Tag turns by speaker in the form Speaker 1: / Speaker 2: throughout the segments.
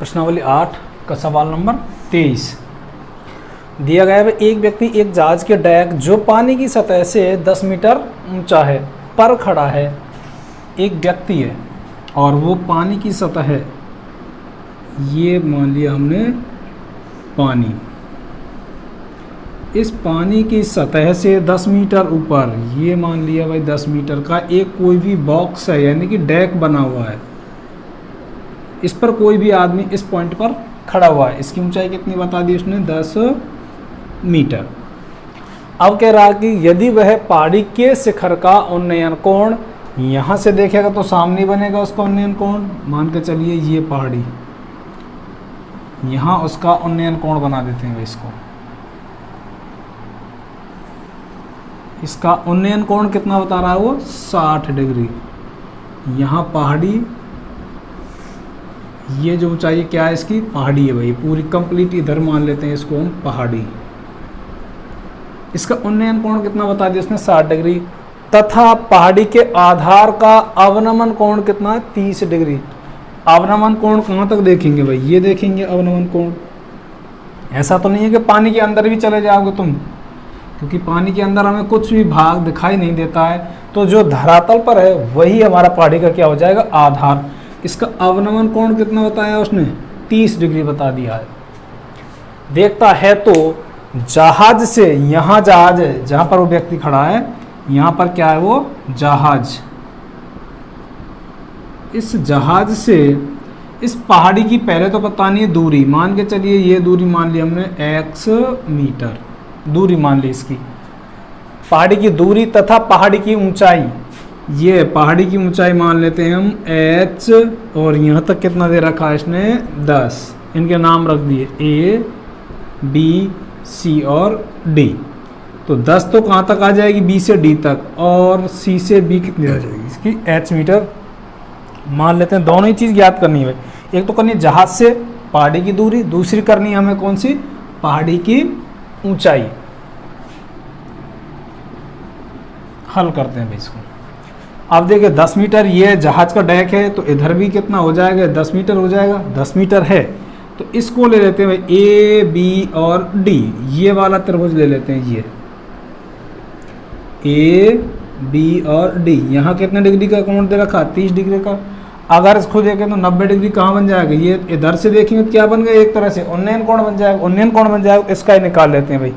Speaker 1: प्रश्नावली 8 का सवाल नंबर 23 दिया गया है। एक व्यक्ति एक जहाज के डेक जो पानी की सतह से 10 मीटर ऊंचा है पर खड़ा है। एक व्यक्ति है और वो पानी की सतह है, ये मान लिया हमने पानी, इस पानी की सतह से 10 मीटर ऊपर, ये मान लिया भाई 10 मीटर का एक कोई भी बॉक्स है, यानी कि डेक बना हुआ है। इस पर कोई भी आदमी इस पॉइंट पर खड़ा हुआ है। इसकी ऊंचाई कितनी बता दी उसने, 10 मीटर। अब कह रहा कि यदि वह पहाड़ी के शिखर का उन्नयन कोण यहाँ से देखेगा तो सामने बनेगा उसका उन्नयन कोण। मान के चलिए ये पहाड़ी, यहाँ उसका उन्नयन कोण बना देते हैं इसको। इसका उन्नयन कोण कितना बता रहा है वो, 60 डिग्री। यहाँ पहाड़ी, ये जो ऊंचाई क्या है इसकी, पहाड़ी है भाई, पूरी कंप्लीट इधर मान लेते हैं इसको हम पहाड़ी। इसका उन्नयन कोण कितना बता दिया उसने, 60 डिग्री। तथा पहाड़ी के आधार का अवनमन कोण कितना है, 30 डिग्री। अवनमन कोण कहाँ तक देखेंगे भाई, ये देखेंगे अवनमन कोण। ऐसा तो नहीं है कि पानी के अंदर भी चले जाओगे तुम, क्योंकि पानी के अंदर हमें कुछ भी भाग दिखाई नहीं देता है, तो जो धरातल पर है वही हमारा पहाड़ी का क्या हो जाएगा, आधार। इसका अवनमन कोण कितना बताया उसने, 30 डिग्री बता दिया है। देखता है तो जहाज से, यहाँ जहाज है जहाँ पर वो व्यक्ति खड़ा है, यहाँ पर क्या है वो जहाज। इस जहाज से इस पहाड़ी की पहले तो पता नहीं है दूरी, मान के चलिए ये दूरी मान ली हमने x मीटर दूरी मान ली इसकी, पहाड़ी की दूरी तथा पहाड़ी की ऊंचाई। ये पहाड़ी की ऊंचाई मान लेते हैं हम h, और यहाँ तक कितना दे रखा है इसने, 10। इनके नाम रख दिए A, B, C और D। तो 10 तो कहाँ तक आ जाएगी, B से D तक, और C से B कितनी आ जाएगी इसकी, h मीटर मान लेते हैं। दोनों ही चीज़ ज्ञात करनी है, एक तो करनी है जहाज से पहाड़ी की दूरी, दूसरी करनी है हमें कौन सी, पहाड़ी की ऊंचाई। हल करते हैं भाई इसको। अब देखिए 10 मीटर ये जहाज का डेक है, तो इधर भी कितना हो जाएगा, 10 मीटर हो जाएगा। 10 मीटर है तो इसको ले लेते हैं भाई ए, बी और डी, ये वाला त्रिभुज ले लेते हैं। ये ए, बी और डी, यहाँ कितने डिग्री का कोण दे रखा, 30 डिग्री का। अगर इसको देखें तो 90 डिग्री कहाँ बन जाएगा, ये इधर से देखेंगे तो क्या बन गया, एक तरह से उन्नयन कोण बन जाएगा। उन्नयन कोण बन जाएगा, इसका ही निकाल लेते हैं भाई।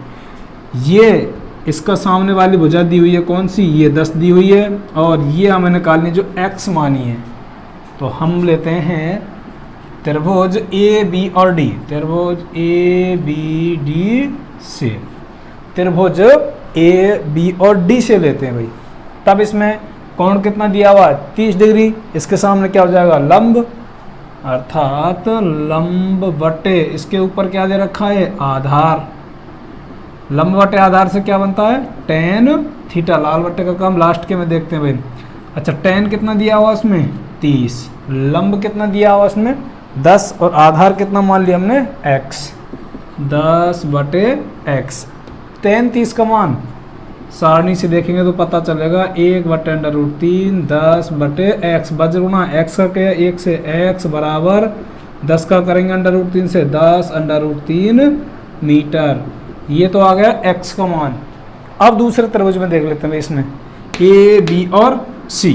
Speaker 1: ये इसका सामने वाली भुजा दी हुई है कौन सी, ये 10 दी हुई है, और ये हमें निकालनी जो x मानी है। तो हम लेते हैं त्रिभुज ए, बी और डी, त्रिभुज ए, बी, डी से, त्रिभुज ए, बी और डी से लेते हैं भाई। तब इसमें कोण कितना दिया हुआ है, 30 डिग्री। इसके सामने क्या हो जाएगा, लंब, अर्थात लंब बटे इसके ऊपर क्या दे रखा है, आधार। लंब बटे आधार से क्या बनता है, tan थीटा। लाल बटे का काम लास्ट के में देखते हैं भाई। अच्छा, tan कितना दिया हुआ उसमें, 30। लंब कितना दिया हुआ उसमें, 10, और आधार कितना मान लिया हमने, x, 10 बटे x। tan 30 का मान सारणी से देखेंगे तो पता चलेगा, 1 बटे √3, 10 बटे x, बज गुणा x का क्या, 1 से x बराबर 10 का करेंगे √3 से 10 √3 मीटर। ये तो आ गया x का मान। अब दूसरे त्रिभुज में देख लेते हैं इसमें ए, बी और सी।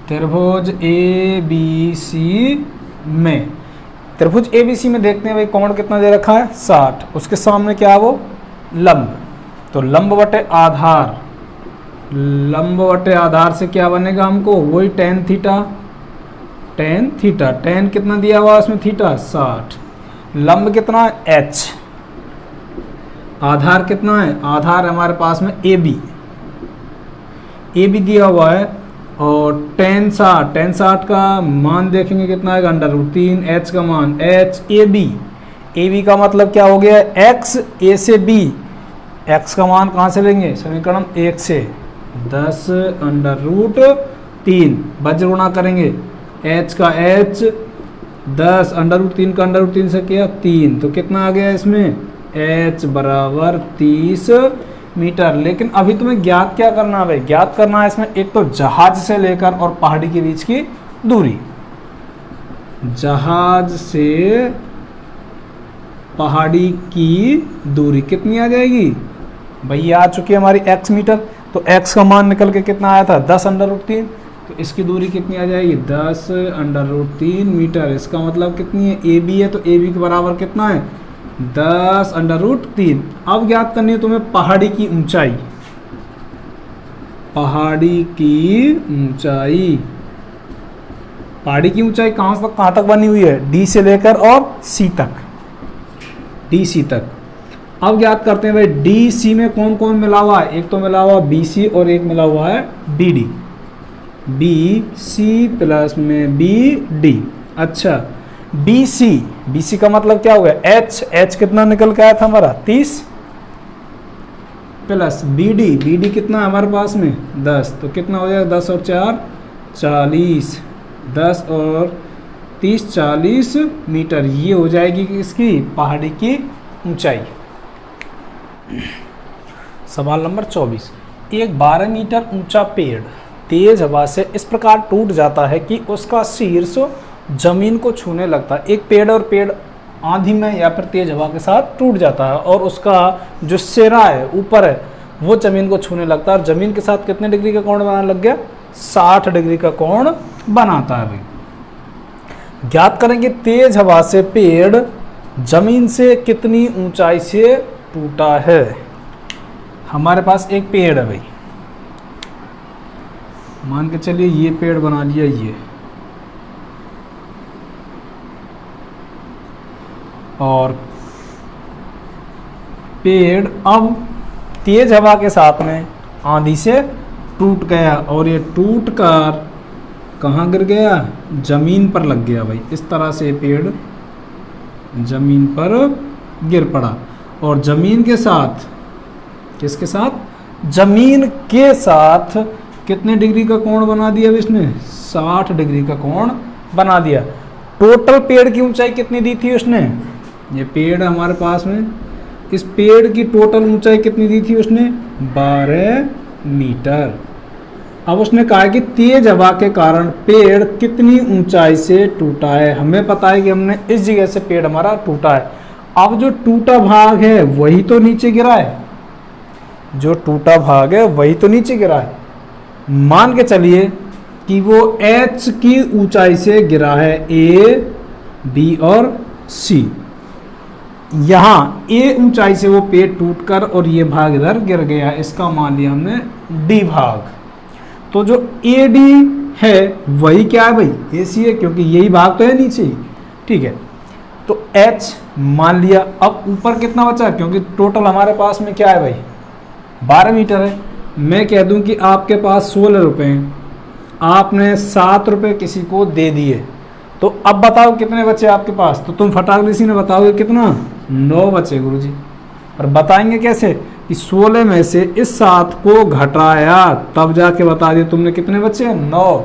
Speaker 1: त्रिभुज ए, बी, सी में, त्रिभुज ए, बी, सी में देखते हैं भाई कोण कितना दे रखा है, 60। उसके सामने क्या है वो, लंब। तो लंब बटे आधार, लंब बटे आधार से क्या बनेगा हमको, वही tan theta. tan theta, tan कितना दिया हुआ उसमें, थीटा 60। लंब कितना है, h। आधार कितना है, आधार हमारे पास में ए बी दिया हुआ है, और tan 60 का मान देखेंगे कितना आएगा, √3, h का मान h, ए बी का मतलब क्या हो गया, x, a से b। x का मान कहाँ से लेंगे, समीकरण 1 से, 10 √3, बज गुणा करेंगे h का h, 10 √3 का √3 से किया 3, तो कितना आ गया इसमें, h बराबर 30 मीटर। लेकिन अभी तुम्हें ज्ञात क्या करना है, ज्ञात करना है इसमें एक तो जहाज से लेकर और पहाड़ी के बीच की दूरी। जहाज से पहाड़ी की दूरी कितनी आ जाएगी भैया? आ चुकी है हमारी x मीटर। तो x का मान निकल के कितना आया था? 10√3। तो इसकी दूरी कितनी आ जाएगी? 10√3 मीटर। इसका मतलब कितनी है? AB है तो AB के बराबर कितना है? 10√3। अब ज्ञात करनी है तुम्हें पहाड़ी की ऊंचाई। पहाड़ी की ऊंचाई, पहाड़ी की ऊंचाई कहाँ तक बनी हुई है? D से लेकर और C तक, DC तक। अब ज्ञात करते हैं भाई DC में कौन कौन मिला हुआ है? एक तो मिला हुआ BC और एक मिला हुआ है BD। BC प्लस में BD। अच्छा BC का मतलब क्या हो गया? H कितना निकल के आया था हमारा? 30 प्लस BD कितना है हमारे पास में? 10। तो कितना हो जाएगा? 10 और 4 40। 10 और 30 40 मीटर। ये हो जाएगी इसकी पहाड़ी की ऊंचाई। सवाल नंबर 24। एक 12 मीटर ऊंचा पेड़ तेज हवा से इस प्रकार टूट जाता है कि उसका शीर्ष जमीन को छूने लगता है। एक पेड़ आंधी में या फिर तेज हवा के साथ टूट जाता है और उसका जो सिरा है ऊपर है वो जमीन को छूने लगता है और जमीन के साथ कितने डिग्री का कोण बनाने लग गया? 60 डिग्री का कोण बनाता है भाई। ज्ञात करेंगे तेज हवा से पेड़ जमीन से कितनी ऊंचाई से टूटा है। हमारे पास एक पेड़ है भाई, मान के चलिए ये पेड़ बना लिया ये, और पेड़ अब तेज हवा के साथ में आंधी से टूट गया और ये टूट कर कहाँ गिर गया? जमीन पर लग गया भाई। इस तरह से पेड़ जमीन पर गिर पड़ा और जमीन के साथ, किसके साथ? जमीन के साथ कितने डिग्री का कोण बना दिया इसने? 60 डिग्री का कोण बना दिया। टोटल पेड़ की ऊंचाई कितनी दी थी उसने? ये पेड़ हमारे पास में, इस पेड़ की टोटल ऊंचाई कितनी दी थी उसने? 12 मीटर। अब उसने कहा कि तेज हवा के कारण पेड़ कितनी ऊंचाई से टूटा है। हमें पता है कि हमने इस जगह से पेड़ हमारा टूटा है। अब जो टूटा भाग है वही तो नीचे गिरा है, जो टूटा भाग है वही तो नीचे गिरा है। मान के चलिए कि वो H की ऊंचाई से गिरा है, A, B और C। यहाँ A ऊंचाई से वो पेड़ टूटकर और ये भाग इधर गिर गया, इसका मान लिया हमने D भाग। तो जो AD है वही क्या है भाई? AC है, क्योंकि यही भाग तो है नीचे। ठीक है, तो H मान लिया। अब ऊपर कितना बचा? क्योंकि टोटल हमारे पास में क्या है भाई? 12 मीटर है। मैं कह दूं कि आपके पास 16 रुपए हैं, आपने 7 रुपए किसी को दे दिए, तो अब बताओ कितने बचे आपके पास? तो तुम फटाक से बताओगे कितना? 9 बचे गुरुजी। और बताएंगे कैसे? कि 16 में से इस 7 को घटाया तब जाके बता दिया तुमने कितने बचे? 9।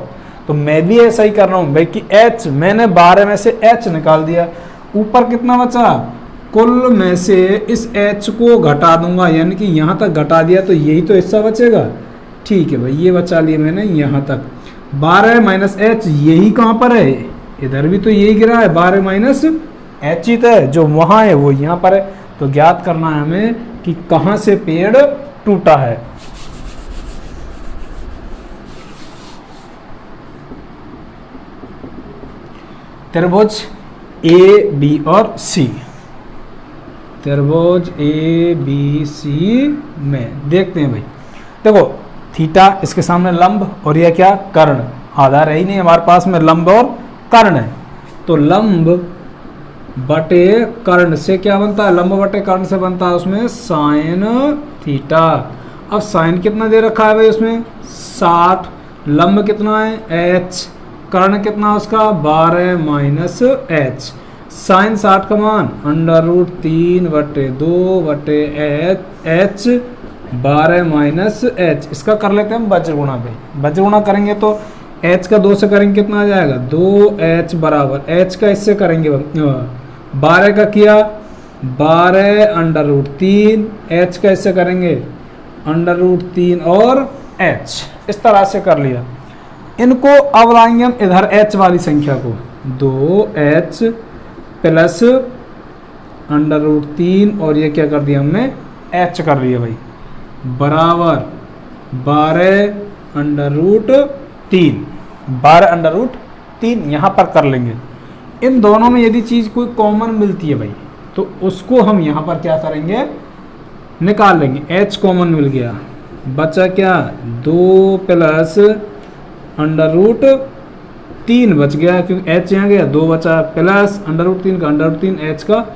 Speaker 1: तो मैं भी ऐसा ही कर रहा हूँ भाई कि H, मैंने 12 में से H निकाल दिया, ऊपर कितना बचा? कुल में से इस H को घटा दूंगा, यानी कि यहाँ तक घटा दिया तो यही तो हिस्सा बचेगा। ठीक है भाई, ये बचा लिया मैंने यहाँ तक। 12 माइनस H यही कहाँ पर है? इधर भी तो यही गिरा है, 12 माइनस H ही तो है, जो वहाँ है वो यहाँ पर है। तो ज्ञात करना है हमें कि कहाँ से पेड़ टूटा है। त्रिभुज A, B और C, त्रिभुज A, B, C में देखते हैं भाई। देखो थीटा इसके सामने लंब और यह क्या? कर्ण। आधार है ही नहीं हमारे पास में, लंब और कर्ण है। तो लंब बटे कर्ण से क्या बनता है? लंब बटे कर्ण से बनता है उसमें साइन थीटा। अब साइन कितना दे रखा है भाई उसमें? 60। लंब कितना है? H। कर्ण कितना उसका? 12 माइनस H। साइन 60 का मान √3/2/H 12 माइनस H। इसका कर लेते हैं हम वज्र गुणा पे। वज्र गुणा करेंगे तो H का 2 से करेंगे कितना आ जाएगा? 2H बराबर H का इससे करेंगे 12 का किया 12√3, H का इससे करेंगे √3 और H। इस तरह से कर लिया। इनको अब लाएंगे हम इधर H वाली संख्या को, 2h प्लस √3 और ये क्या कर दिया हमने h कर दिया भाई, बराबर 12√3। 12√3 यहाँ पर कर लेंगे। इन दोनों में यदि चीज़ कोई कॉमन मिलती है भाई तो उसको हम यहाँ पर क्या करेंगे, निकाल लेंगे। h कॉमन मिल गया, बचा क्या 2 प्लस √3 बच गया क्योंकि h यहाँ गया, 2 बचा प्लस √3 का √3 h का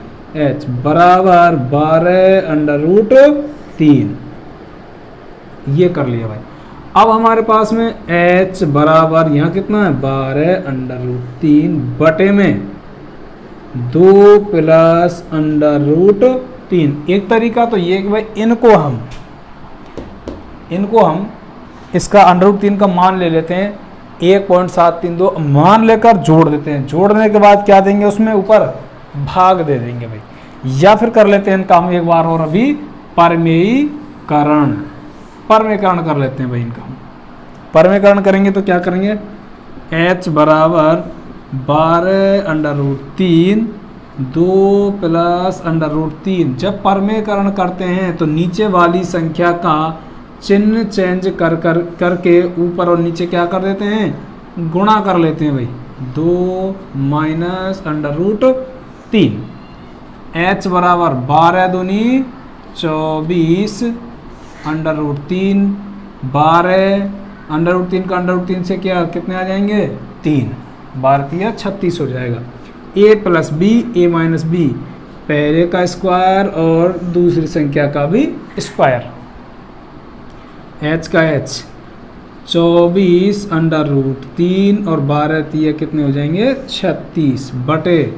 Speaker 1: h बराबर 12√3। ये कर लिया भाई। अब हमारे पास में h बराबर यहाँ कितना है 12√3 बटे में 2 प्लस √3। एक तरीका तो ये कि भाई इनको हम इसका √3 का मान ले लेते हैं 1.732 मान लेकर जोड़ देते हैं। जोड़ने के बाद क्या देंगे, उसमें ऊपर भाग दे देंगे भाई। या फिर कर लेते हैं इनका हम एक बार और अभी परमेयीकरण कर लेते हैं भाई। इनका हम परमेयीकरण करेंगे तो क्या करेंगे, h बराबर 12√3 2 प्लस √3। जब परमेयीकरण करते हैं तो नीचे वाली संख्या का चिन्ह चेंज करके ऊपर और नीचे क्या कर देते हैं, गुणा कर लेते हैं भाई। 2 माइनस √3 h बराबर 12 दूनी 24 √3 12 √3 का √3 से क्या कितने आ जाएंगे 3, 12 36 हो जाएगा। a plus B a minus B, पहले का स्क्वायर और दूसरी संख्या का भी स्क्वायर। h का h 24 √3 और 12 कितने हो जाएंगे 36 बटे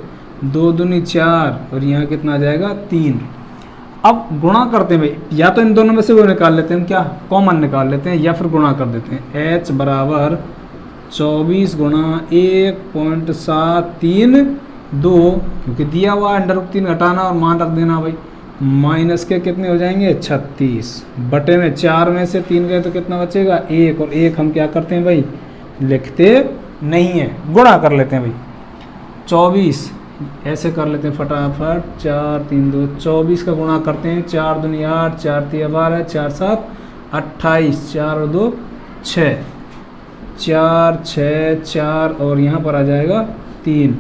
Speaker 1: 2 दूनी 4 और यहाँ कितना आ जाएगा 3। अब गुणा करते हैं भाई, या तो इन दोनों में से वो निकाल लेते हैं, क्या कॉमन निकाल लेते हैं, या फिर गुणा कर देते हैं। h बराबर 24 गुणा 1.732 क्योंकि दिया हुआ √3 घटाना और मान रख देना भाई, माइनस के कितने हो जाएंगे 36 बटे में 4 में से 3 गए तो कितना बचेगा 1, और 1 हम क्या करते हैं भाई लिखते नहीं है, गुणा कर लेते हैं भाई। 24 ऐसे कर लेते हैं फटाफट, 4 3 2 24 का गुणा करते हैं, 4 दूनी 8 4 3 12 4 7 28 4 और 2 6 4 6 4 और यहाँ पर आ जाएगा 3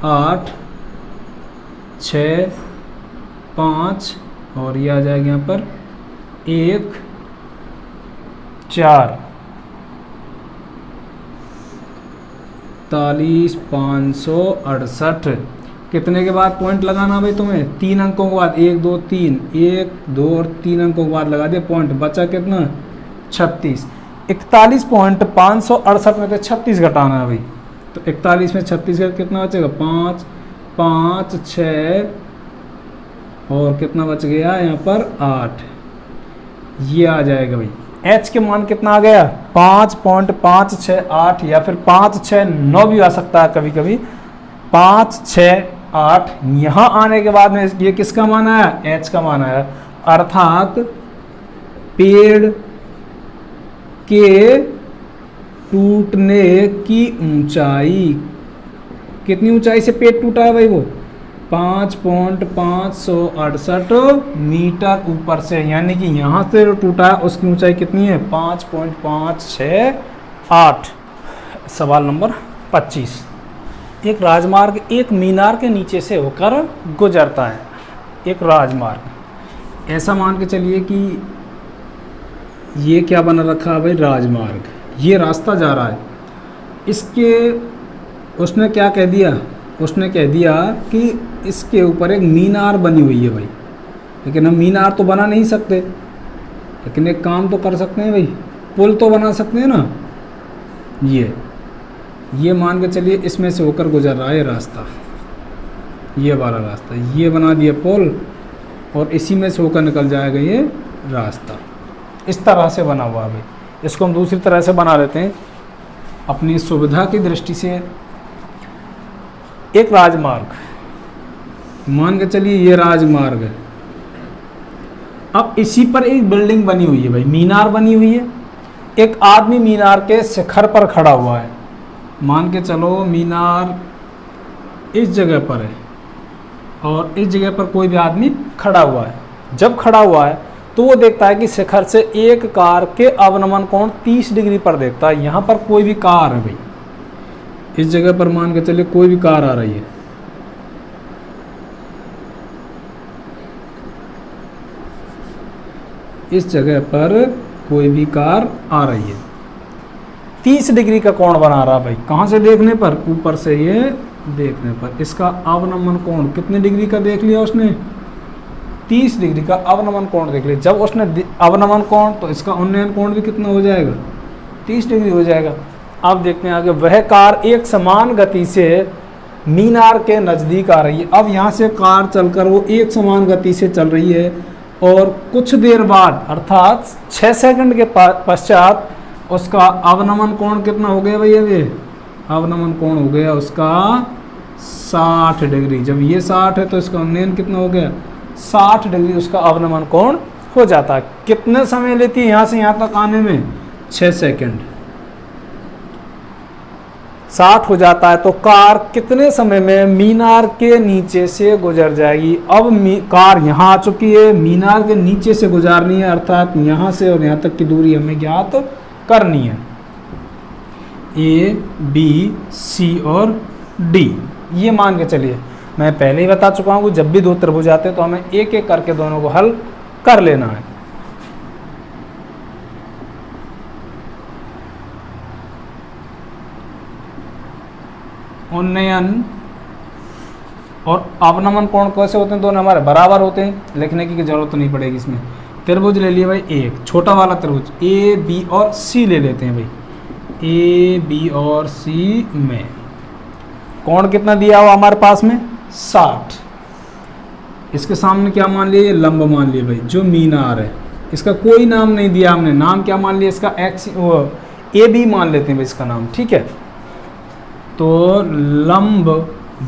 Speaker 1: 8 6 5 और ये आ जाएगा यहाँ पर 1 4 43 568। कितने के बाद पॉइंट लगाना भाई तुम्हें, 3 अंकों के बाद 1 2 3 1 2 और 3 अंकों के बाद लगा दिया पॉइंट, बचा कितना 36। 41.568 में तो 36 घटाना है भाई, तो 41 में 36 का कितना बचेगा 5 5 6 और कितना बच गया यहाँ पर 8, ये आ जाएगा भाई। h के मान कितना आ गया 5.568 या फिर 569 भी आ सकता है कभी कभी, 568। यहाँ आने के बाद में ये किसका मान आया h का मान आया, अर्थात पेड़ के टूटने की ऊंचाई, कितनी ऊंचाई से पेड़ टूटा है भाई वो 5.568 मीटर ऊपर से, यानी कि यहाँ से जो टूटा है उसकी ऊंचाई कितनी है 5.568। सवाल नंबर 25, एक राजमार्ग एक मीनार के नीचे से होकर गुजरता है। एक राजमार्ग, ऐसा मान के चलिए कि ये क्या बना रखा है भाई राजमार्ग, ये रास्ता जा रहा है, इसके उसने क्या कह दिया, उसने कह दिया कि इसके ऊपर एक मीनार बनी हुई है भाई, लेकिन हम मीनार तो बना नहीं सकते, लेकिन एक काम तो कर सकते हैं भाई, पुल तो बना सकते हैं ना। ये मान के चलिए इसमें से होकर गुजर रहा है रास्ता, ये वाला रास्ता, ये बना दिया पुल और इसी में से होकर निकल जाएगा ये रास्ता। इस तरह से बना हुआ है भाई, इसको हम दूसरी तरह से बना लेते हैं अपनी सुविधा की दृष्टि से। एक राजमार्ग, मान के चलिए ये राजमार्ग है, अब इसी पर एक बिल्डिंग बनी हुई है भाई, मीनार बनी हुई है, एक आदमी मीनार के शिखर पर खड़ा हुआ है, मान के चलो मीनार इस जगह पर है और इस जगह पर कोई भी आदमी खड़ा हुआ है। जब खड़ा हुआ है तो वो देखता है कि शिखर से एक कार के अवनमन कोण 30 डिग्री पर देखता है। यहाँ पर कोई भी कार है भाई, इस जगह पर मान के चलिए कोई भी कार आ रही है, इस जगह पर कोई भी कार आ रही है, 30 डिग्री का कोण बना रहा भाई। कहाँ से देखने पर? ऊपर से ये देखने पर। इसका अवनमन कोण कितने डिग्री का देख लिया उसने? 30 डिग्री का अवनमन कोण देख लिया। जब उसने अवनमन कोण तो इसका उन्नयन कोण भी कितना हो जाएगा? 30 डिग्री हो जाएगा। अब देखते हैं आगे, वह कार एक समान गति से मीनार के नज़दीक आ रही है। अब यहाँ से कार चलकर वो एक समान गति से चल रही है और कुछ देर बाद अर्थात 6 सेकंड के पश्चात उसका अवनमन कोण कितना हो गया भैया? ये अवनमन कोण हो गया उसका 60 डिग्री। जब ये 60 है तो इसका उन्नयन कितना हो गया? 60 डिग्री उसका अवनमन कोण हो जाता है। कितने समय लेती है यहाँ से यहाँ तक आने में? 6 सेकंड। 60 हो जाता है तो कार कितने समय में मीनार के नीचे से गुजर जाएगी? अब कार यहाँ आ चुकी है, मीनार के नीचे से गुजारनी है, अर्थात यहाँ से और यहाँ तक की दूरी हमें ज्ञात करनी है। ए, बी, सी और डी, ये मान के चलिए। मैं पहले ही बता चुका हूँ कि जब भी दो त्रिभुज आते हैं तो हमें एक एक करके दोनों को हल कर लेना है। उन्नयन और अवनमन कोण कैसे होते हैं? दोनों हमारे बराबर होते हैं, लिखने की जरूरत नहीं पड़ेगी इसमें। त्रिभुज ले लिए भाई, एक छोटा वाला त्रिभुज ए, बी और सी ले लेते हैं भाई। ए, बी और सी में कोण कितना दिया हुआ हमारे पास में? 60। इसके सामने क्या मान लिए? लंब मान लिए भाई, जो मीनार है। इसका कोई नाम नहीं दिया हमने, नाम क्या मान लिया इसका? एक्स, ए बी मान लेते हैं भाई इसका नाम, ठीक है। तो लंब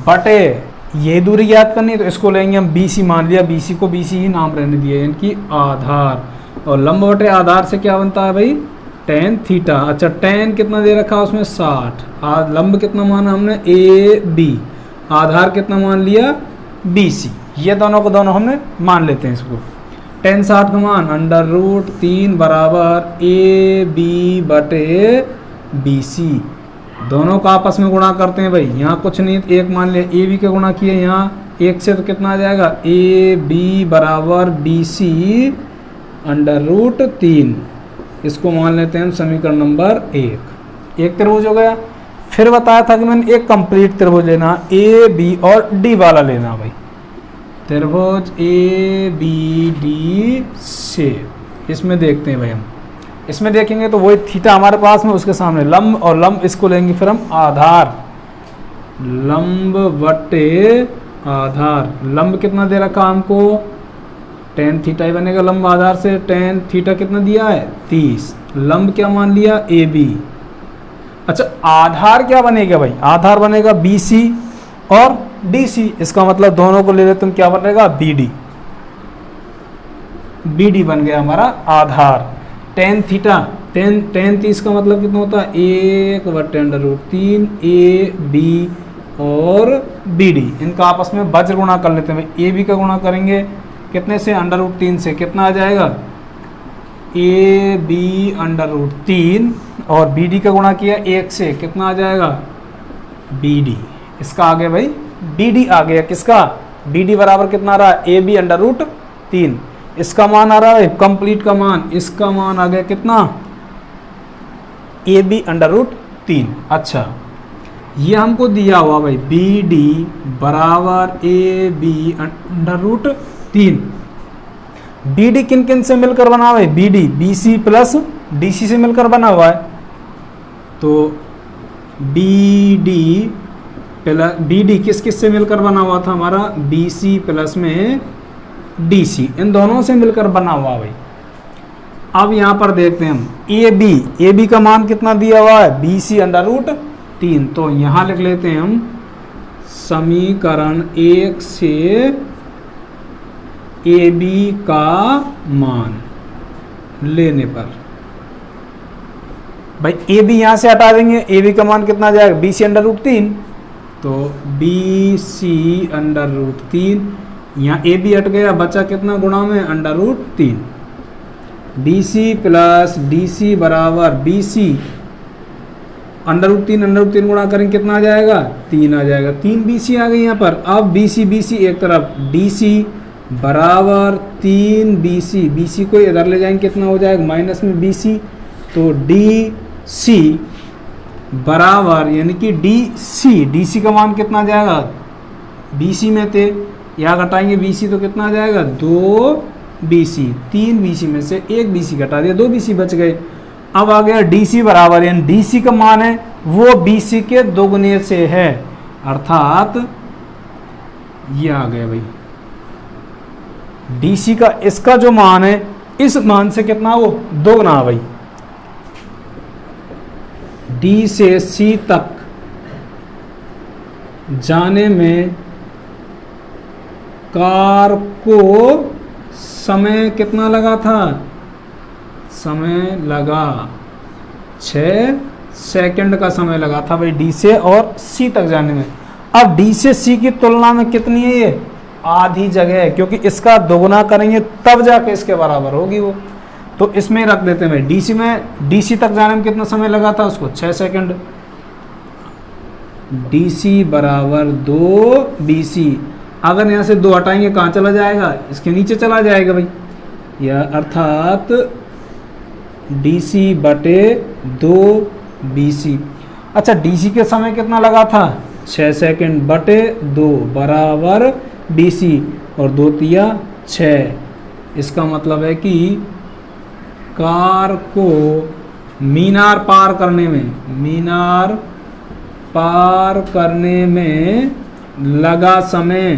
Speaker 1: बटे ये दूरी ज्ञात करनी है तो इसको लेंगे हम BC मान लिया, BC को BC ही नाम रहने दिया, इनकी आधार। और लंब बटे आधार से क्या बनता है भाई? tan theta. अच्छा, tan कितना दे रखा उसमें? 60। लंब कितना माना हमने? AB। आधार कितना मान लिया? BC। ये दोनों को दोनों हमने मान लेते हैं इसको। tan 60 का मान √3 बराबर AB बटे BC। दोनों का आपस में गुणा करते हैं भाई। यहाँ कुछ नहीं, एक मान लिया ए बी का गुणा किया, यहाँ एक से तो कितना आ जाएगा? ए बी बराबर BC √3। इसको मान लेते हैं हम समीकरण नंबर 1। एक त्रिभुज हो गया। फिर बताया था कि मैंने एक कंप्लीट त्रिभुज लेना, ए बी और डी वाला लेना भाई। त्रिभुज ए बी डी से इसमें देखते हैं भाई हम। इसमें देखेंगे तो वही थीटा हमारे पास में, उसके सामने लंब, और लंब इसको लेंगे फिर हम आधार। लंब बटे आधार। लंब कितना दे रखा हमको? tan थीटा ही बनेगा लंब आधार से। tan थीटा कितना दिया है? 30। लंब क्या मान लिया? AB। अच्छा, आधार क्या बनेगा भाई? आधार बनेगा BC और DC। इसका मतलब दोनों को ले लेते तुम, क्या बनेगा? BD। BD बन गया हमारा आधार। tan थीटा, tan 30 का मतलब कितना होता है? 1/√3 AB और BD। इनका आपस में वज्र गुणा कर लेते हैं भाई। AB का गुणा करेंगे कितने से? √3 से। कितना आ जाएगा? AB √3 और BD का गुणा किया 1 से, कितना आ जाएगा? BD। इसका आ गया भाई BD आ गया। किसका? BD बराबर कितना आ रहा है? AB √3। इसका मान आ रहा है कंप्लीट का मान, इसका मान आ गया कितना? AB √3। अच्छा, ये हमको दिया हुआ भाई BD बराबर AB √3। BD किन किन से मिलकर बना हुआ है? BD BC प्लस DC से मिलकर बना हुआ है। तो BD किस किस से मिलकर बना हुआ था हमारा? BC प्लस में DC, इन दोनों से मिलकर बना हुआ भाई। अब यहाँ पर देखते हैं हम AB का मान कितना दिया हुआ है? BC √3। तो यहाँ लिख लेते हैं हम समीकरण 1 से AB का मान लेने पर भाई ए बी यहाँ से हटा देंगे, ए बी का मान कितना आ जाएगा, बी सी अंडर रूट 3, तो बी सी अंडर रूट 3, यहाँ ए बी हट गया, बचा कितना गुणा में under root 3, B C plus D C बराबर बी सी अंडर रूट 3 गुणा करेंगे कितना आ जाएगा, 3 आ जाएगा, 3 बी सी आ गई यहाँ पर। अब बी सी एक तरफ, डी सी बराबर 3 बी सी को इधर ले जाएंगे कितना हो जाएगा माइनस में बी सी, तो डी सी बराबर यानी कि डी सी का मान कितना आ जाएगा, बी सी में थे, यहाँ घटाएंगे बी सी तो कितना आ जाएगा 2 बी सी, 3 बी सी में से 1 बी सी घटा दिया, 2 बी सी बच गए। अब आ गया डी सी बराबर, यानी डी सी का मान है वो बी सी के दोगुने से है, अर्थात ये आ गया भाई डी सी का, इसका जो मान है इस मान से कितना वो दोगुना भाई। डी से सी तक जाने में कार को समय कितना लगा था, समय लगा 6 सेकंड का समय लगा था भाई डी से और सी तक जाने में। अब डी से सी की तुलना में कितनी है ये, आधी जगह है, क्योंकि इसका दोगुना करेंगे तब जाके इसके बराबर होगी वो, तो इसमें रख देते हैं भाई डी सी तक जाने में कितना समय लगा था उसको 6 सेकंड, डी सी बराबर 2 बी सी, अगर यहाँ से 2 हटाएंगे कहाँ चला जाएगा, इसके नीचे चला जाएगा भाई, यह अर्थात डी सी बटे 2 बी सी। अच्छा डी सी के समय कितना लगा था 6 सेकंड बटे 2 बराबर बी सी, और 2 तिया 6, इसका मतलब है कि कार को मीनार पार करने में लगा समय,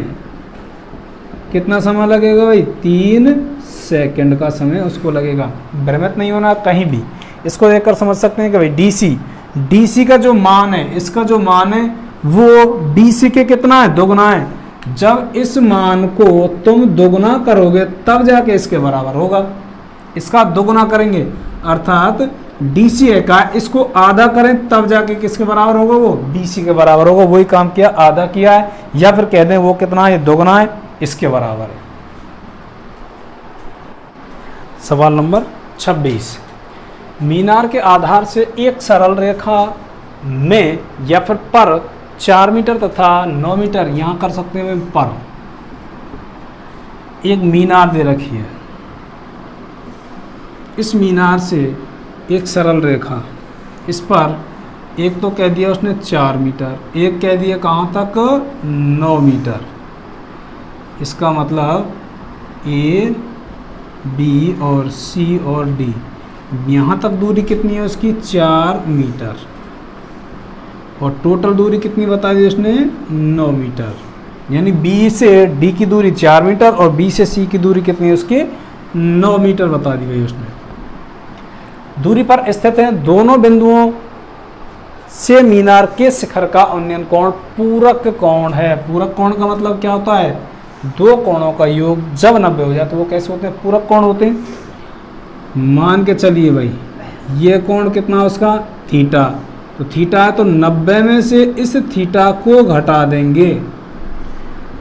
Speaker 1: कितना समय लगेगा भाई 3 सेकंड का समय उसको लगेगा। भ्रमित नहीं होना कहीं भी, इसको देखकर समझ सकते हैं कि भाई डी सी का जो मान है, इसका जो मान है वो डी सी के कितना है, दोगुना है। जब इस मान को तुम दोगुना करोगे तब जाके इसके बराबर होगा, इसका दोगुना करेंगे अर्थात डी सी है का इसको आधा करें तब जाके किसके बराबर होगा, वो बी सी के बराबर होगा। वही काम किया, आधा किया है, या फिर कह दें वो कितना है, दोगुना है, इसके बराबर है। सवाल नंबर 26, मीनार के आधार से एक सरल रेखा में या फिर पर 4 मीटर तथा 9 मीटर, यहाँ कर सकते हैं पर, एक मीनार दे रखी है, इस मीनार से एक सरल रेखा, इस पर एक तो कह दिया उसने 4 मीटर, एक कह दिया कहाँ तक 9 मीटर, इसका मतलब ए बी और सी और डी, यहाँ तक दूरी कितनी है उसकी 4 मीटर, और टोटल दूरी कितनी बता दी उसने 9 मीटर, यानी बी से डी की दूरी 4 मीटर और बी से सी की दूरी कितनी है उसकी 9 मीटर बता दी गई उसने। दूरी पर स्थित हैं दोनों बिंदुओं से मीनार के शिखर का उन्नयन कोण पूरक कोण है। पूरक कोण का मतलब क्या होता है, दो कोणों का योग जब 90 हो जाए तो वो कैसे होते हैं, पूरक कोण होते हैं। मान के चलिए भाई ये कोण कितना उसका थीटा, तो थीटा है तो 90 में से इस थीटा को घटा देंगे,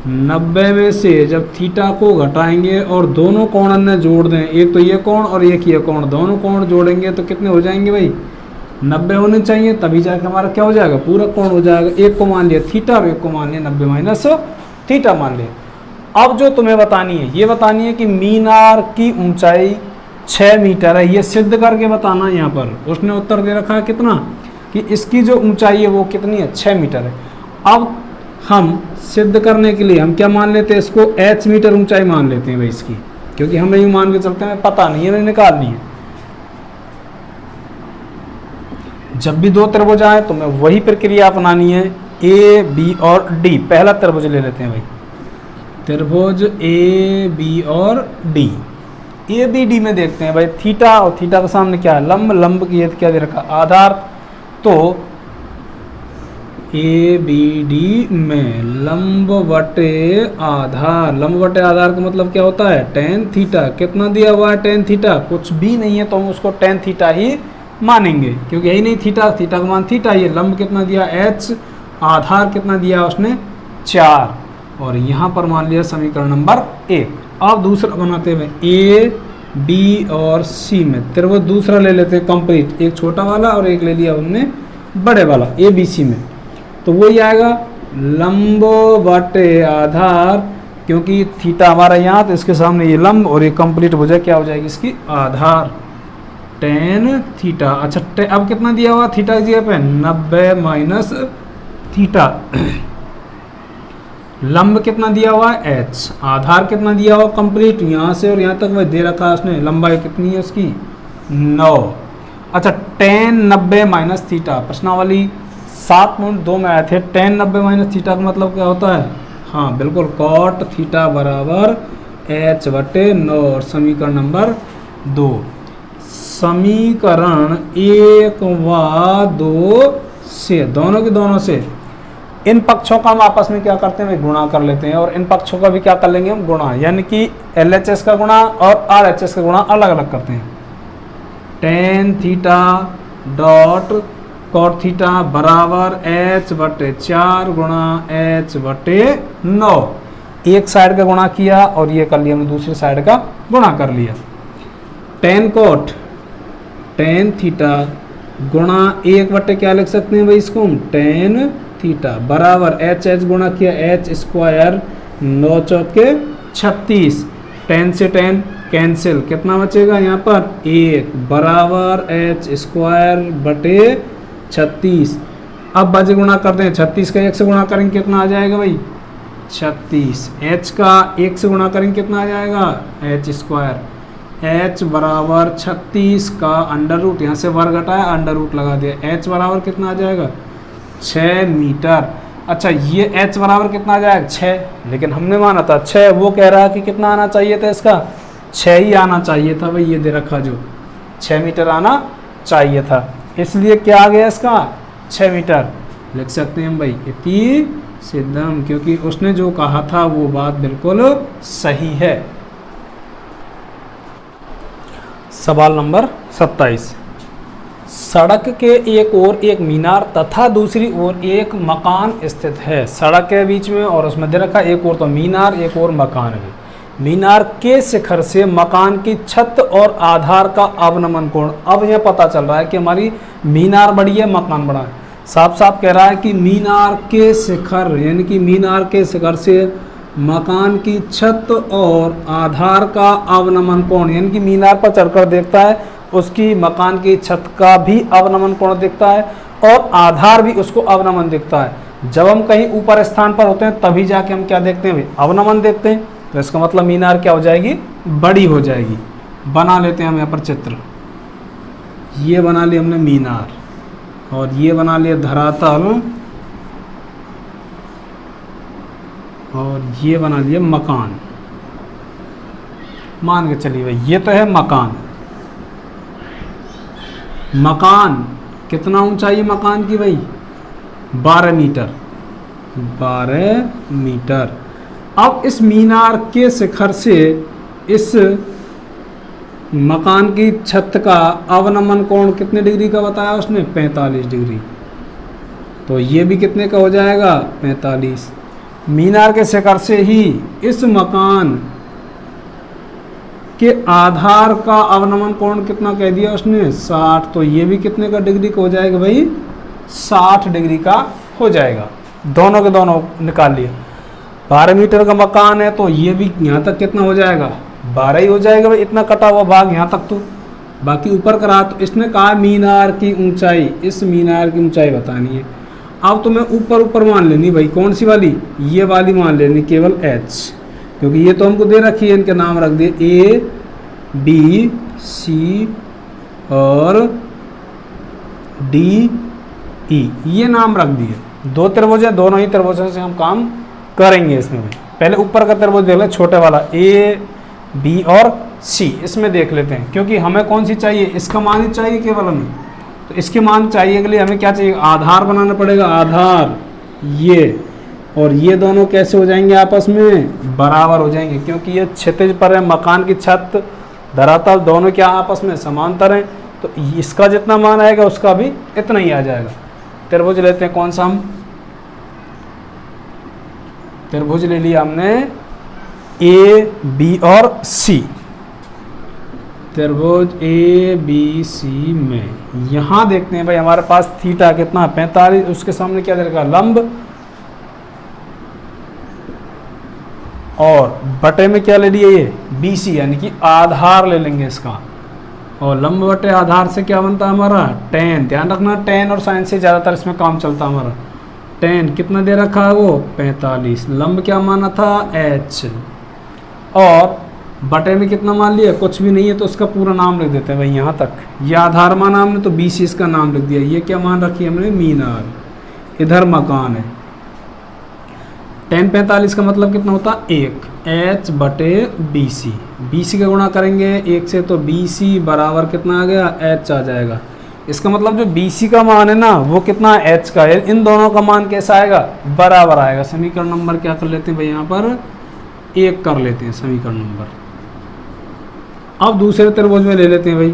Speaker 1: 90 में से जब थीटा को घटाएंगे और दोनों कोण अन्य जोड़ दें, एक तो ये कोण और एक ये कोण, दोनों कोण जोड़ेंगे तो कितने हो जाएंगे भाई 90 होने चाहिए, तभी जाकर हमारा क्या हो जाएगा, पूरक कोण हो जाएगा। एक को मान लिया थीटा और एक को मान लिया 90 माइनस थीटा मान लिया। अब जो तुम्हें बतानी है ये बतानी है कि मीनार की ऊंचाई 6 मीटर है, ये सिद्ध करके बताना है। यहाँ पर उसने उत्तर दे रखा है कितना, कि इसकी जो ऊंचाई है वो कितनी है 6 मीटर है। अब हम सिद्ध करने के लिए हम क्या मान लेते हैं, इसको h मीटर ऊंचाई मान लेते हैं भाई इसकी, क्योंकि हमें यूँ मान के चलते हैं पता नहीं है, निकालनी है। जब भी दो त्रिभुज आए तो मैं वही प्रक्रिया अपनानी है, ए बी और डी। पहला त्रिभुज ले लेते हैं भाई, त्रिभुज ए बी और डी। ए बी डी में देखते हैं भाई थीटा, और थीटा के सामने क्या है लंब, लंब की क्या दे रखा आधार, तो ए बी डी में लंब बटे आधार, लंब बटे आधार का मतलब क्या होता है टेन थीटा। कितना दिया हुआ है टेन थीटा, कुछ भी नहीं है तो हम उसको टेन थीटा ही मानेंगे, क्योंकि यही नहीं थीटा, थीटा का मान थीटा, ये लंब कितना दिया h, आधार कितना दिया उसने 4, और यहाँ पर मान लिया समीकरण नंबर 1। अब दूसरा बनाते हुए ए बी और सी में त्रिभुज दूसरा ले लेते हैं कंप्लीट, एक छोटा वाला और एक ले लिया हमने बड़े वाला ए बी सी में। तो वही आएगा लंब बटे आधार, क्योंकि थीटा हमारा यहाँ, तो इसके सामने ये लंब और ये कंप्लीट भुजा क्या हो जाएगी इसकी आधार, टेन थीटा। अच्छा अब कितना दिया हुआ थीटा की जगह पे 90 माइनस थीटा, लंब कितना दिया हुआ है h, आधार कितना दिया हुआ कंप्लीट यहाँ से और यहाँ तक वह दे रखा है उसने, लंबाई कितनी है उसकी 9। अच्छा टेन 90 माइनस थीटा, प्रश्नावली 7.2 में आए थे। टेन 90 माइनस थीटा का मतलब क्या होता है, हाँ बिल्कुल कॉट थीटा बराबर h बटे 9, और समीकरण नंबर 2, समीकरण 1 व 2 से दोनों के दोनों से इन पक्षों का हम आपस में क्या करते हैं, गुणा कर लेते हैं, और इन पक्षों का भी क्या कर लेंगे हम, गुणा, यानी कि LHS का गुणा और RHS का गुणा अलग अलग करते हैं। Tan theta dot cot theta बराबर h बटे 4 गुणा h बटे 9, एक साइड का गुणा किया और ये कर लिया हमने दूसरी साइड का गुणा कर लिया। टेन कॉट टेन थीटा गुणा 1 बटे क्या लिख सकते हैं भाई इसको हम, टेन थीटा बराबर h गुणा किया h स्क्वायर 9 चौके 36, टेन से टेन कैंसिल, कितना बचेगा यहाँ पर 1 बराबर h स्क्वायर बटे 36। अब बजे गुणा करते हैं, 36 का 1 से गुणा करेंगे कितना आ जाएगा भाई 36, h का 1 से गुणा करेंगे कितना आ जाएगा h स्क्वायर, h बराबर 36 का अंडर रूट, यहाँ से वर्ग हटाया अंडर रूट लगा दिया, h बराबर कितना आ जाएगा 6 मीटर। अच्छा ये h बराबर कितना आ जाएगा 6, लेकिन हमने माना था 6, वो कह रहा है कि कितना आना चाहिए था इसका 6 ही आना चाहिए था भाई, ये दे रखा जो 6 मीटर आना चाहिए था, इसलिए क्या आ गया इसका 6 मीटर लिख सकते हैं हम भाई, इति सिद्धम, क्योंकि उसने जो कहा था वो बात बिल्कुल सही है। सवाल नंबर 27, सड़क के एक ओर एक मीनार तथा दूसरी ओर एक मकान स्थित है। सड़क के बीच में और उसमें दे रखा एक ओर तो मीनार, एक और मकान है। मीनार के शिखर से मकान की छत और आधार का अवनमन कोण, अब यह पता चल रहा है कि हमारी मीनार बड़ी है मकान बड़ा है, साफ साफ कह रहा है कि मीनार के शिखर, यानी कि मीनार के शिखर से मकान की छत और आधार का अवनमन कोण, यानी कि मीनार पर चढ़कर देखता है उसकी मकान की छत का भी अवनमन कोण दिखता है और आधार भी उसको अवनमन दिखता है। जब हम कहीं ऊपर स्थान पर होते हैं तभी जाके हम क्या देखते हैं भाई, अवनमन देखते हैं, तो इसका मतलब मीनार क्या हो जाएगी, बड़ी हो जाएगी। बना लेते हैं हम यहाँ पर चित्र, ये बना लिया हमने मीनार और ये बना लिया धरातल और ये बना लिया मकान। मान के चलिए भाई ये तो है मकान, मकान कितना ऊंचाई है मकान की भाई 12 मीटर, 12 मीटर। अब इस मीनार के शिखर से इस मकान की छत का अवनमन कोण कितने डिग्री का बताया उसने, 45 डिग्री, तो ये भी कितने का हो जाएगा 45। मीनार के शिखर से ही इस मकान के आधार का अवनमन कोण कितना कह दिया उसने 60, तो ये भी कितने का डिग्री का हो जाएगा भाई 60 डिग्री का हो जाएगा। दोनों के दोनों निकाल लिए, 12 मीटर का मकान है तो ये भी यहाँ तक कितना हो जाएगा 12 ही हो जाएगा भाई, इतना कटा हुआ भाग यहाँ तक, तो बाकी ऊपर का रहा। तो इसने कहा मीनार की ऊंचाई, इस मीनार की ऊंचाई बतानी है। अब तुम्हें ऊपर ऊपर मान लेनी भाई, कौन सी वाली, ये वाली मान लेनी केवल h, क्योंकि ये तो हमको दे रखी है, इनके नाम रख दिए A B C और D E, ये नाम रख दिए। दो त्रिभुज है, दोनों ही त्रिभुजों से हम काम करेंगे इसमें भाई। पहले ऊपर का त्रिभुज देख ले, छोटे वाला A B और C, इसमें देख लेते हैं, क्योंकि हमें कौन सी चाहिए, इसका मान ही चाहिए केवल हमें, तो इसके मान चाहिए के लिए हमें क्या चाहिए, आधार बनाना पड़ेगा, आधार ये, और ये दोनों कैसे हो जाएंगे आपस में बराबर हो जाएंगे, क्योंकि ये क्षितिज पर है, मकान की छत धरातल दोनों क्या आपस में समांतर हैं, तो इसका जितना मान आएगा उसका भी इतना ही आ जाएगा। त्रिभुज लेते हैं कौन सा हम, त्रिभुज ले लिया हमने ए बी और सी। त्रिभुज ए बी सी में यहाँ देखते हैं भाई हमारे पास थीटा कितना 45, उसके सामने क्या दे रखा लंब, और बटे में क्या ले लिए ये बी सी, यानी कि आधार ले लेंगे इसका, और लंब बटे आधार से क्या बनता है हमारा tan। ध्यान रखना tan और sin से ज़्यादातर इसमें काम चलता है हमारा। tan कितना दे रखा है वो 45, लंब क्या माना था h, और बटे में कितना मान लिया कुछ भी नहीं है तो उसका पूरा नाम लिख देते हैं भाई यहाँ तक। ये आधार माना हमने तो बी सी इसका नाम लिख दिया। ये क्या मान रखी हमने मीनार, इधर मकान है। tan 45 का मतलब कितना होता है 1, h बटे बी सी, बी सी का गुणा करेंगे 1 से तो बी सी बराबर कितना आ गया h आ जाएगा। इसका मतलब जो बी सी का मान है ना वो कितना h का है, इन दोनों का मान कैसा आएगा बराबर आएगा। समीकरण नंबर क्या कर लेते हैं भाई यहाँ पर 1 कर लेते हैं समीकरण नंबर। अब दूसरे त्रिभुज में ले लेते हैं भाई,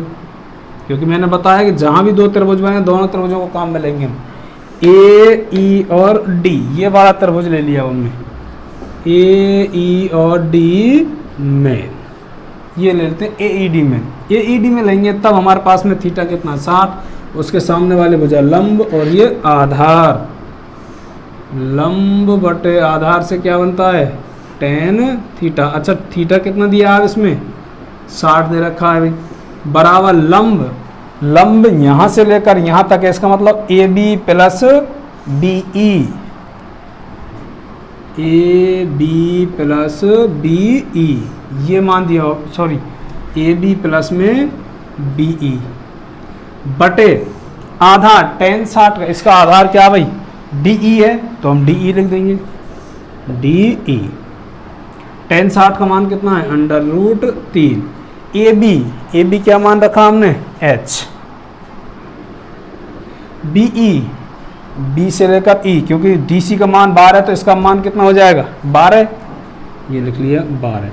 Speaker 1: क्योंकि मैंने बताया कि जहाँ भी दो त्रिभुज बने दोनों त्रिभुजों को काम में लेंगे हम। ए ई और डी, ये वाला त्रिभुज ले लिया हमने ए ई और डी में, ये ले लेते हैं ए ई डी में। ए ई डी में लेंगे तब हमारे पास में थीटा कितना 60, उसके सामने वाले भुजा लंब और ये आधार, लंब बटे आधार से क्या बनता है tan थीटा। अच्छा थीटा कितना दिया आप इसमें 60 दे रखा है भाई, बराबर लंब, लंब यहाँ से लेकर यहाँ तक है, इसका मतलब A B plus B E, A B plus B E, ये मान दिया, सॉरी ए बी प्लस में बी ई बटे आधार tan 60 का, इसका आधार क्या भाई डी ई है तो हम डी ई लिख देंगे, डी ई। tan 60 का मान कितना है √3। ए बी क्या मान रखा हमने h, बी ई बी से लेकर ई, क्योंकि डी सी का मान 12 है तो इसका मान कितना हो जाएगा 12, ये लिख लिया 12।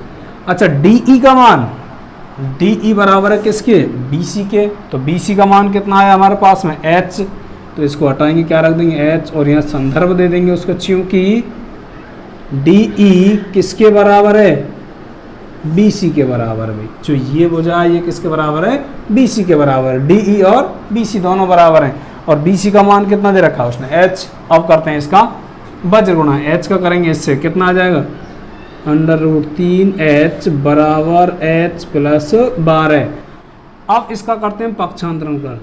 Speaker 1: अच्छा डी ई का मान, डी ई बराबर है किसके बी सी के, तो बी सी का मान कितना है हमारे पास में h, तो इसको हटाएंगे क्या रख देंगे h, और यहाँ संदर्भ दे देंगे उसको, क्योंकि डी ई किसके बराबर है बी सी के बराबर है भाई। जो ये भुजा है ये किसके बराबर है बी सी के बराबर है, डी ई और बी सी दोनों बराबर हैं, और बी सी का मान कितना दे रखा है उसने h। अब करते हैं इसका वज्र गुणा, h का करेंगे इससे कितना आ जाएगा √3h बराबर h प्लस 12। अब इसका करते हैं पक्षांतरण कर,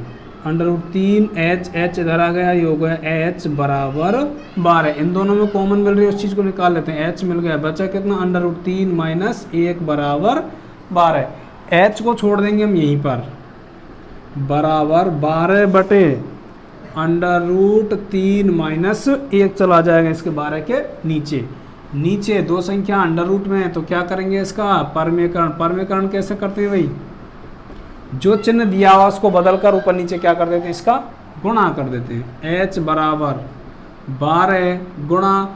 Speaker 1: √3h, h इधर आ गया, ये हो गया h बराबर 12। इन दोनों में कॉमन मिल रही है उस चीज़ को निकाल लेते हैं, h मिल गया, बचा कितना √3 माइनस 1 बराबर 12। h को छोड़ देंगे हम यहीं पर, बराबर 12 बटे √3 माइनस 1 चला जाएगा इसके 12 के नीचे, नीचे दो संख्या अंडर रूट में है तो क्या करेंगे इसका परमीकरण। परमीकरण कैसे करते हैं भाई, जो चिन्ह दिया हुआ उसको बदल कर ऊपर नीचे क्या कर देते हैं इसका गुणा कर देते हैं। h बराबर 12 गुणा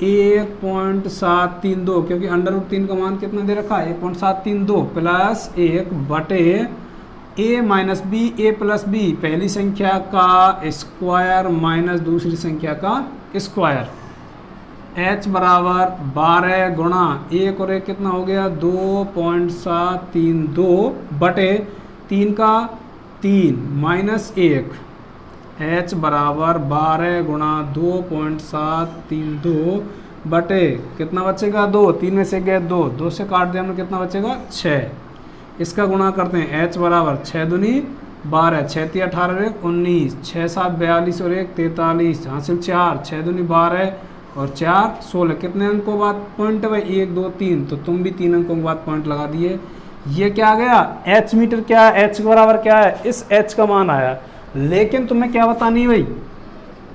Speaker 1: 1.732, क्योंकि √3 का मान कितना दे रखा है 1.732 प्लस 1 बटे a minus B, A plus B, पहली संख्या का स्क्वायर माइनस दूसरी संख्या का स्क्वायर। h बराबर 12 गुणा 1 और 1 कितना हो गया 2.732 बटे 3 का 3 माइनस 1, h बराबर 12 गुणा 2.732 बटे कितना बचेगा 2, 3 में से गए 2, 2 से काट दिया हमने कितना बचेगा 6। इसका गुणा करते हैं, h बराबर 6 दूनी 12, 6 3 18 19, 6 7 42 और 1 43, हासिल 4, 6 दूनी 12 और 4 16। कितने अंकों बाद पॉइंट है भाई 1 2 3, तो तुम भी 3 अंकों के बाद पॉइंट लगा दिए। ये क्या आ गया h मीटर, क्या है h के बराबर क्या है, इस h का मान आया। लेकिन तुम्हें क्या बतानी है भाई,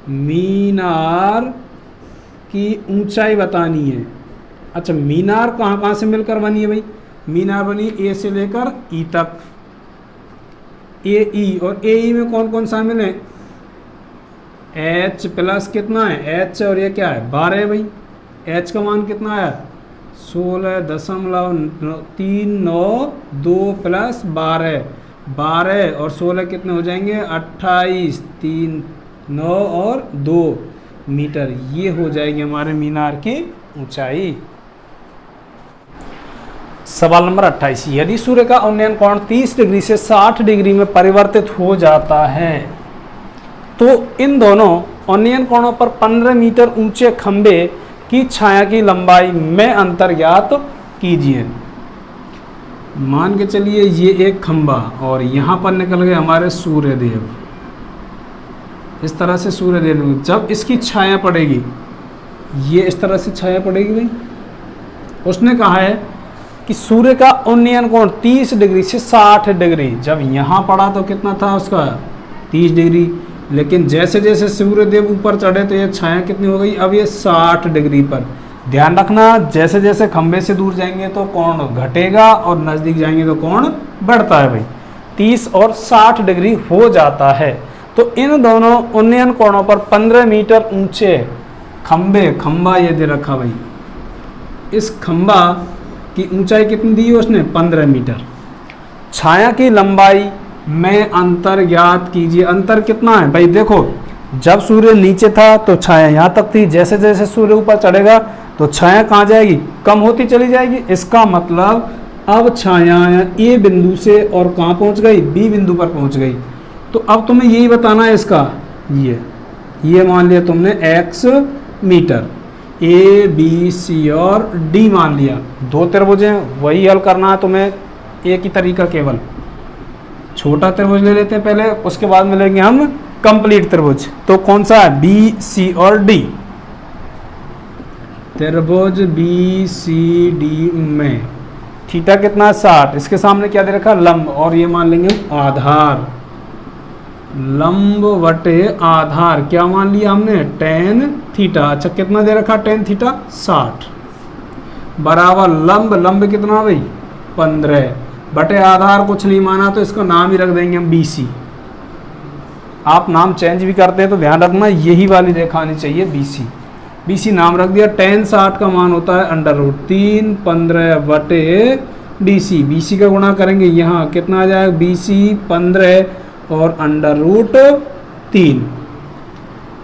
Speaker 1: मीनार की ऊंचाई बतानी है। अच्छा मीनार कहाँ कहाँ से मिलकर बनी है भाई, मीनार बनी ए से लेकर ई तक, ए ई, और ए ई में कौन कौन शामिल है h प्लस कितना है h, और ये क्या है 12 है भाई। h का मान कितना है 16.392 प्लस 12 12 और 16 कितने हो जाएंगे 28, 3 9 और 2 मीटर। ये हो जाएगी हमारे मीनार की ऊंचाई। सवाल नंबर 28, यदि सूर्य का उन्नयन कोण 30 डिग्री से 60 डिग्री में परिवर्तित हो जाता है तो इन दोनों उन्नयन कोणों पर 15 मीटर ऊंचे खंभे की छाया की लंबाई में अंतर ज्ञात कीजिए। मान के चलिए ये एक खंभा और यहाँ पर निकल गए हमारे सूर्यदेव, इस तरह से सूर्यदेव, जब इसकी छाया पड़ेगी, ये इस तरह से छाया पड़ेगी भाई। उसने कहा है कि सूर्य का उन्नयन कोण 30 डिग्री से 60 डिग्री, जब यहाँ पड़ा तो कितना था उसका 30 डिग्री, लेकिन जैसे जैसे सूर्यदेव ऊपर चढ़े तो ये छाया कितनी हो गई, अब ये 60 डिग्री पर। ध्यान रखना जैसे जैसे खंभे से दूर जाएंगे तो कोण घटेगा और नज़दीक जाएंगे तो कोण बढ़ता है भाई। 30 और 60 डिग्री हो जाता है तो इन दोनों उन्नयन कोणों पर 15 मीटर ऊंचे खंभा ये दे रखा भाई। इस खंभा की ऊंचाई कितनी दी है उसने 15 मीटर। छाया की लंबाई में अंतर ज्ञात कीजिए। अंतर कितना है भाई, देखो जब सूर्य नीचे था तो छाया यहाँ तक थी, जैसे जैसे सूर्य ऊपर चढ़ेगा तो छाया कहाँ जाएगी, कम होती चली जाएगी। इसका मतलब अब छाया ए बिंदु से और कहाँ पहुँच गई, बी बिंदु पर पहुँच गई। तो अब तुम्हें यही बताना है इसका, ये मान लिया तुमने x metre, A B C और डी मान लिया। दो त्रिभुज हैं, वही हल करना है तुम्हें, एक ही तरीका, केवल छोटा त्रिभुज ले लेते हैं पहले, उसके बाद मिलेंगे हम कंप्लीट त्रिभुज। तो कौन सा है, बी सी और डी। त्रिभुज बी सी डी में थीटा कितना 60, इसके सामने क्या दे रखा लंब, और ये मान लेंगे आधार, लंब वटे आधार क्या मान लिया हमने tan थीटा। अच्छा कितना दे रखा tan थीटा 60 बराबर लंब कितना भाई 15 बटे आधार कुछ नहीं माना तो इसका नाम ही रख देंगे हम BC। आप नाम चेंज भी करते हैं तो ध्यान रखना यही वाली रेखा आनी चाहिए BC नाम रख दिया। tan 60 का मान होता है √3 15 बटे BC का गुणा करेंगे यहाँ कितना आ जाएगा BC 15 और √3।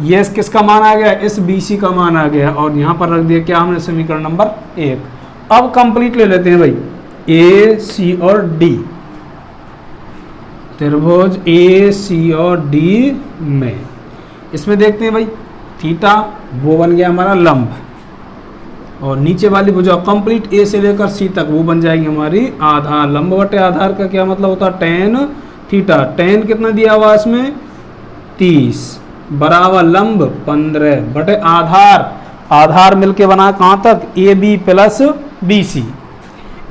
Speaker 1: ये किसका मान आ गया, इस BC का मान आ गया और यहाँ पर रख दिया क्या हमने समीकरण नंबर 1। अब कंप्लीट ले लेते हैं भाई A C और D, त्रिभुज A C और D में इसमें देखते हैं भाई थीटा वो बन गया हमारा लंब और नीचे वाली भुजा कंप्लीट A से लेकर C तक वो बन जाएगी हमारी आधार। लंब बटे आधार का क्या मतलब होता है tan थीटा। tan कितना दिया हुआ इसमें 30 बराबर लंब 15 बटे आधार मिलके बना कहाँ तक AB प्लस BC।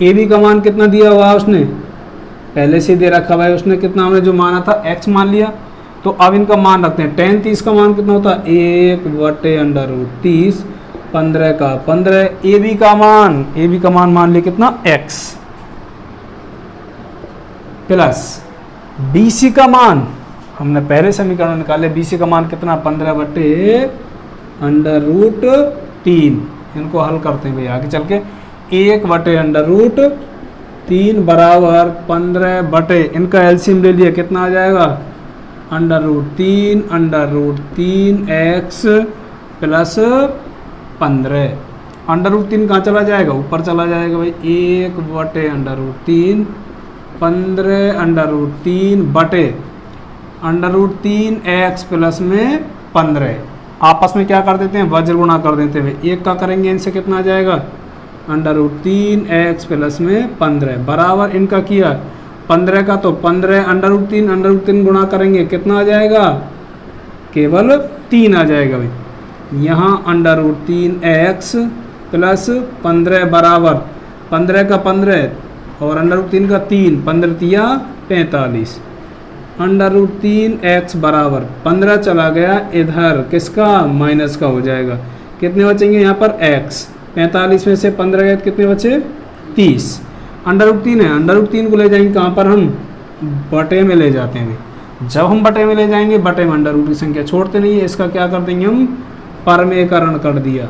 Speaker 1: AB का मान कितना दिया हुआ उसने पहले से दे रखा भाई, उसने कितना हमने जो माना था x मान लिया। तो अब इनका मान रखते हैं। tan 30 का मान कितना होता है 1 बटे √30 15 का 15। AB का मान लिया कितना x प्लस BC का मान हमने पहले समीकरण निकाले। BC का मान कितना 15 बटे √3। इनको हल करते हैं भाई आगे चल के 1 बटे √3 बराबर 15 बटे इनका एलसीएम ले लिया कितना आ जाएगा √3 x प्लस 15। √3 कहाँ चला जाएगा ऊपर चला जाएगा भाई 1 बटे √3 15 √3 बटे √3 x प्लस में 15। आपस में क्या कर देते हैं वज्र गुणा कर देते हैं। एक का करेंगे इनसे कितना आ जाएगा √3 x प्लस में 15 बराबर इनका किया 15 का तो 15 √3 गुणा करेंगे कितना आ जाएगा केवल 3 आ जाएगा भाई। यहाँ √3 x प्लस 15 बराबर 15 का 15 और √3 का 3 15 तिया 45 √3 x बराबर 15 चला गया इधर किसका माइनस का हो जाएगा। कितने बचेंगे यहाँ पर x 45 में से 15 गए कितने बचे 30। √3 है √3 को ले जाएंगे कहाँ पर हम बटे में ले जाते हैं। जब हम बटे में ले जाएंगे बटे में √2 की संख्या छोड़ते नहीं है। इसका क्या कर देंगे हम परमेकरण कर दिया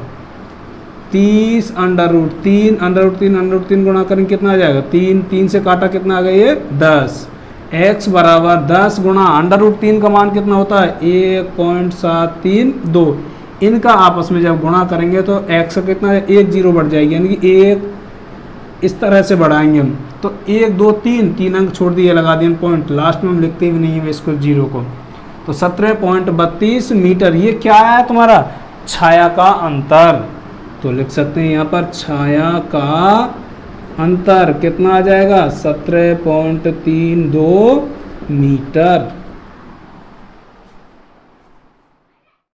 Speaker 1: 30 √3 गुणा करेंगे कितना आ जाएगा 3 से काटा कितना आ गया ये 10 x बराबर 10 गुणा √3 का मान कितना होता है 1.732। इनका आपस में जब गुणा करेंगे तो x का कितना है 1 0 बढ़ जाएगी, यानी कि 1 इस तरह से बढ़ाएंगे हम तो 1 2 3 अंक छोड़ दिए, लगा दिए पॉइंट, लास्ट में हम लिखते भी नहीं है इसको 0 को। तो 17.32 मीटर ये क्या है तुम्हारा छाया का अंतर। तो लिख सकते हैं यहाँ पर छाया का अंतर कितना आ जाएगा 17.32 मीटर।